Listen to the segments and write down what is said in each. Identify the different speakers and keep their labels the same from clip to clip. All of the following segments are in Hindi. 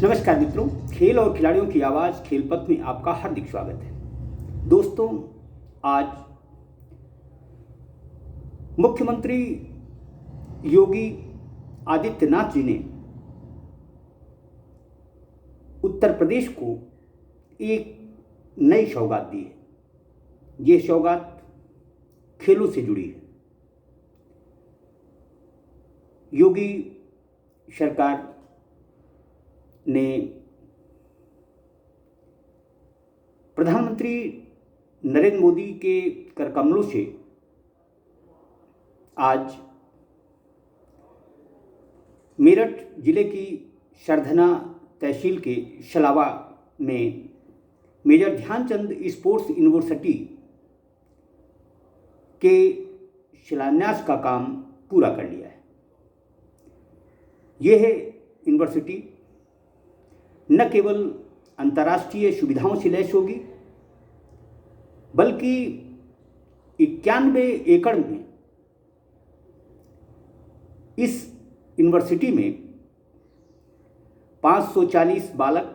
Speaker 1: नमस्कार मित्रों, खेल और खिलाड़ियों की आवाज़ खेल पथ में आपका हार्दिक स्वागत है। दोस्तों, आज मुख्यमंत्री योगी आदित्यनाथ जी ने उत्तर प्रदेश को एक नई सौगात दी है। ये सौगात खेलों से जुड़ी है। योगी सरकार ने प्रधानमंत्री नरेंद्र मोदी के करकमलों से आज मेरठ जिले की सरधना तहसील के शलावा में मेजर ध्यानचंद स्पोर्ट्स यूनिवर्सिटी के शिलान्यास का काम पूरा कर लिया है। यह यूनिवर्सिटी न केवल अंतर्राष्ट्रीय सुविधाओं से लैस होगी, बल्कि 91 एकड़ में इस यूनिवर्सिटी में 540 बालक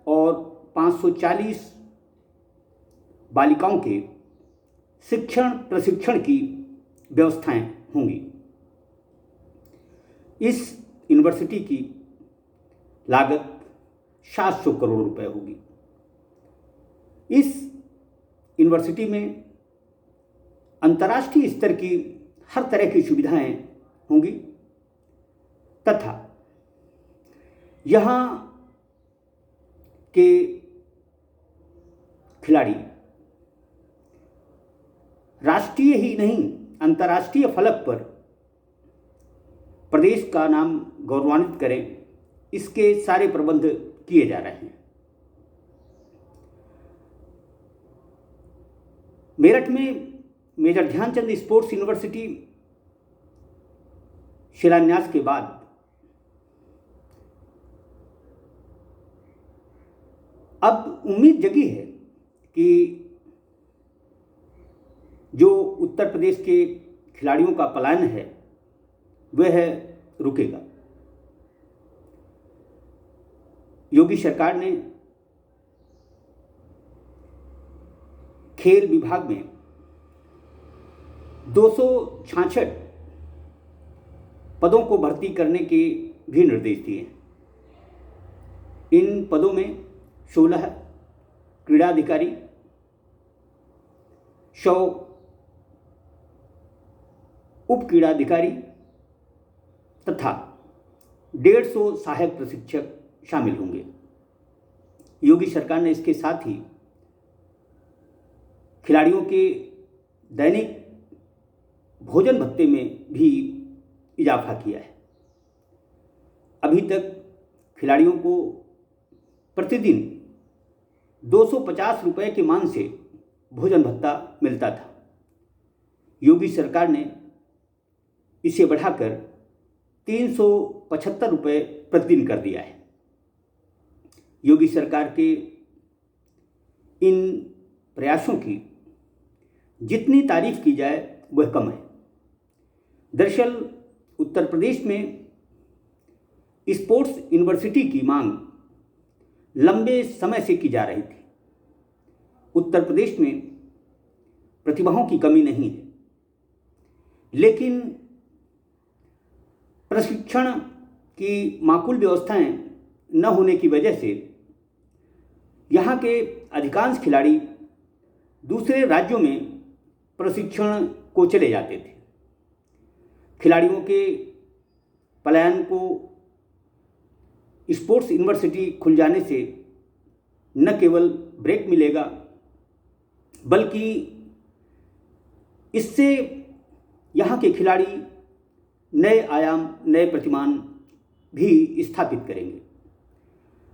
Speaker 1: और 540 बालिकाओं के शिक्षण प्रशिक्षण की व्यवस्थाएं होंगी। इस यूनिवर्सिटी की लागत 700 करोड़ रुपए होगी। इस यूनिवर्सिटी में अंतर्राष्ट्रीय स्तर की हर तरह की सुविधाएं होंगी तथा यहाँ के खिलाड़ी राष्ट्रीय ही नहीं, अंतर्राष्ट्रीय फलक पर प्रदेश का नाम गौरवान्वित करें, इसके सारे प्रबंध किए जा रहे हैं। मेरठ में मेजर ध्यानचंद स्पोर्ट्स यूनिवर्सिटी शिलान्यास के बाद अब उम्मीद जगी है कि जो उत्तर प्रदेश के खिलाड़ियों का पलायन है वह रुकेगा। योगी सरकार ने खेल विभाग में 266 पदों को भर्ती करने के भी निर्देश दिए हैं। इन पदों में 16 क्रीड़ा अधिकारी, 100 उप क्रीड़ा अधिकारी तथा 150 सहायक प्रशिक्षक शामिल होंगे। योगी सरकार ने इसके साथ ही खिलाड़ियों के दैनिक भोजन भत्ते में भी इजाफा किया है। अभी तक खिलाड़ियों को प्रतिदिन 250 रुपये के मान से भोजन भत्ता मिलता था। योगी सरकार ने इसे बढ़ाकर 375 रुपये प्रतिदिन कर दिया है। योगी सरकार के इन प्रयासों की जितनी तारीफ की जाए वह कम है। दरअसल उत्तर प्रदेश में स्पोर्ट्स यूनिवर्सिटी की मांग लंबे समय से की जा रही थी। उत्तर प्रदेश में प्रतिभाओं की कमी नहीं है, लेकिन प्रशिक्षण की माकूल व्यवस्थाएं न होने की वजह से यहाँ के अधिकांश खिलाड़ी दूसरे राज्यों में प्रशिक्षण को चले जाते थे। खिलाड़ियों के पलायन को स्पोर्ट्स यूनिवर्सिटी खुल जाने से न केवल ब्रेक मिलेगा, बल्कि इससे यहाँ के खिलाड़ी नए आयाम, नए प्रतिमान भी स्थापित करेंगे।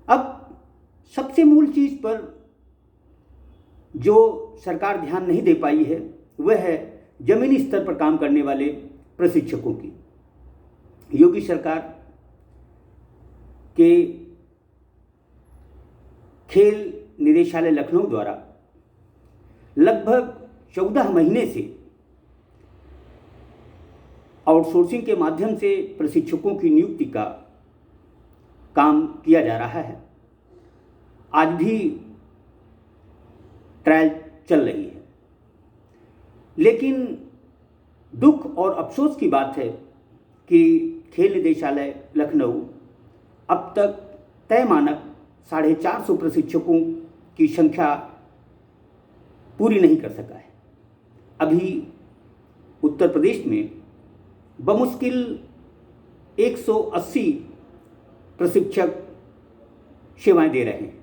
Speaker 1: अब सबसे मूल चीज़ पर जो सरकार ध्यान नहीं दे पाई है वह है जमीनी स्तर पर काम करने वाले प्रशिक्षकों की। योगी सरकार के खेल निदेशालय लखनऊ द्वारा लगभग 14 महीने से आउटसोर्सिंग के माध्यम से प्रशिक्षकों की नियुक्ति का काम किया जा रहा है। आज भी ट्रायल चल रही है। लेकिन दुख और अफसोस की बात है कि खेल निदेशालय लखनऊ अब तक तय मानक 450 प्रशिक्षकों की संख्या पूरी नहीं कर सका है। अभी उत्तर प्रदेश में बमुश्किल 180 प्रशिक्षक सेवाएं दे रहे हैं।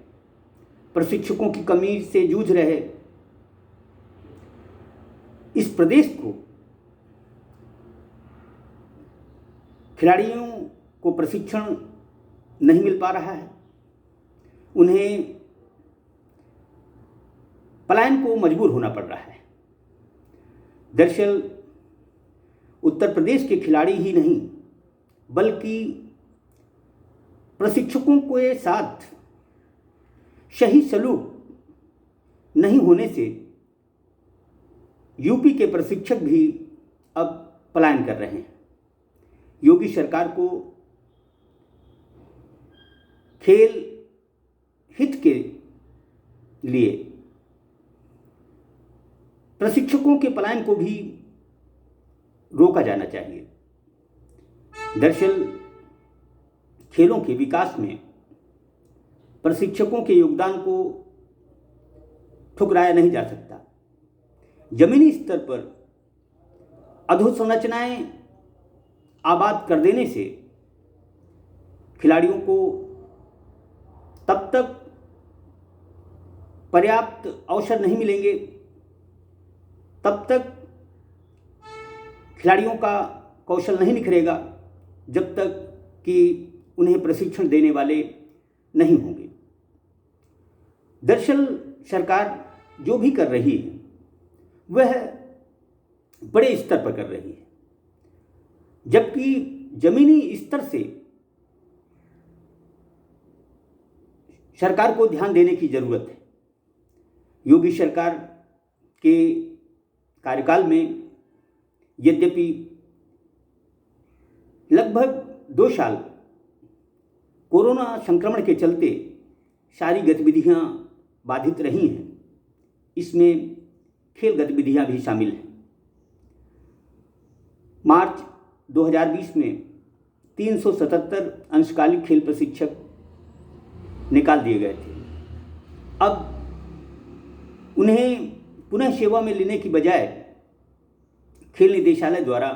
Speaker 1: प्रशिक्षकों की कमी से जूझ रहे इस प्रदेश को खिलाड़ियों को प्रशिक्षण नहीं मिल पा रहा है। उन्हें पलायन को मजबूर होना पड़ रहा है। दरअसल उत्तर प्रदेश के खिलाड़ी ही नहीं बल्कि प्रशिक्षकों के साथ सही सलूक नहीं होने से यूपी के प्रशिक्षक भी अब पलायन कर रहे हैं। योगी सरकार को खेल हित के लिए प्रशिक्षकों के पलायन को भी रोका जाना चाहिए। दरअसल खेलों के विकास में प्रशिक्षकों के योगदान को ठुकराया नहीं जा सकता। जमीनी स्तर पर अधोसंरचनाएं आबाद कर देने से खिलाड़ियों को तब तक पर्याप्त अवसर नहीं मिलेंगे, तब तक खिलाड़ियों का कौशल नहीं निखरेगा जब तक कि उन्हें प्रशिक्षण देने वाले नहीं होंगे। दरअसल सरकार जो भी कर रही है वह बड़े स्तर पर कर रही है, जबकि जमीनी स्तर से सरकार को ध्यान देने की जरूरत है। योगी सरकार के कार्यकाल में यद्यपि लगभग 2 साल कोरोना संक्रमण के चलते सारी गतिविधियां बाधित रही हैं, इसमें खेल गतिविधियां भी शामिल हैं। मार्च 2020 में 377 अंशकालिक खेल प्रशिक्षक निकाल दिए गए थे। अब उन्हें पुनः सेवा में लेने की बजाय खेल निदेशालय द्वारा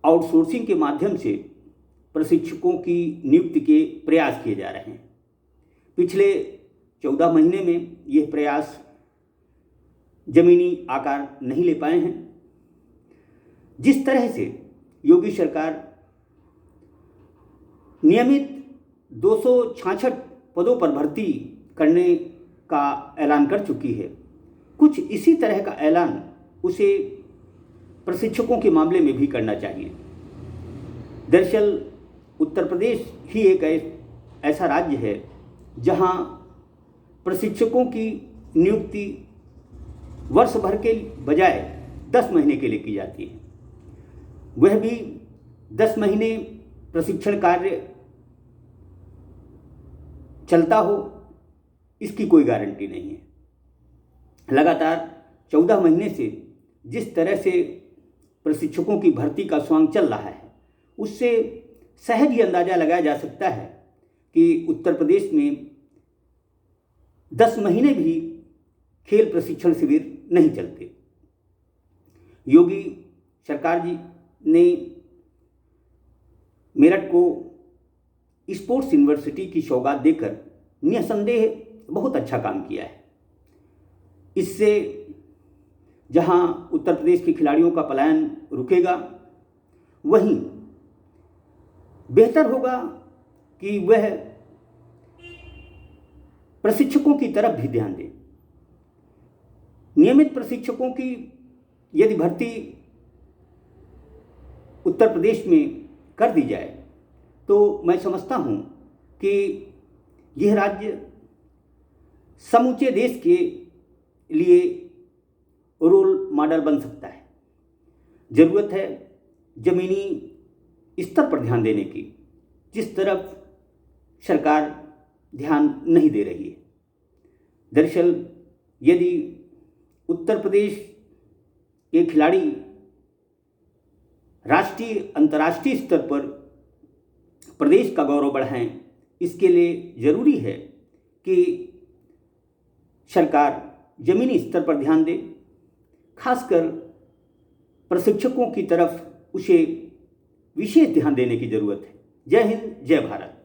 Speaker 1: आउटसोर्सिंग के माध्यम से प्रशिक्षकों की नियुक्ति के प्रयास किए जा रहे हैं। पिछले 14 महीने में यह प्रयास जमीनी आकार नहीं ले पाए हैं। जिस तरह से योगी सरकार नियमित 266 पदों पर भर्ती करने का ऐलान कर चुकी है, कुछ इसी तरह का ऐलान उसे प्रशिक्षकों के मामले में भी करना चाहिए। दरअसल उत्तर प्रदेश ही एक ऐसा राज्य है जहां प्रशिक्षकों की नियुक्ति वर्ष भर के बजाय 10 महीने के लिए की जाती है। वह भी 10 महीने प्रशिक्षण कार्य चलता हो, इसकी कोई गारंटी नहीं है। लगातार 14 महीने से जिस तरह से प्रशिक्षकों की भर्ती का स्वांग चल रहा है, उससे सहज ही अंदाजा लगाया जा सकता है कि उत्तर प्रदेश में 10 महीने भी खेल प्रशिक्षण शिविर नहीं चलते। योगी सरकार जी ने मेरठ को स्पोर्ट्स यूनिवर्सिटी की सौगात देकर निसंदेह बहुत अच्छा काम किया है। इससे जहां उत्तर प्रदेश के खिलाड़ियों का पलायन रुकेगा, वहीं बेहतर होगा कि वह प्रशिक्षकों की तरफ भी ध्यान दें। नियमित प्रशिक्षकों की यदि भर्ती उत्तर प्रदेश में कर दी जाए तो मैं समझता हूं कि यह राज्य समूचे देश के लिए रोल मॉडल बन सकता है। ज़रूरत है ज़मीनी स्तर पर ध्यान देने की। जिस तरफ सरकार ध्यान नहीं दे रही है। दरअसल यदि उत्तर प्रदेश के खिलाड़ी राष्ट्रीय अंतर्राष्ट्रीय स्तर पर प्रदेश का गौरव बढ़ाएं, इसके लिए ज़रूरी है कि सरकार ज़मीनी स्तर पर ध्यान दे, खासकर प्रशिक्षकों की तरफ उसे विशेष ध्यान देने की ज़रूरत है। जय हिंद, जय भारत।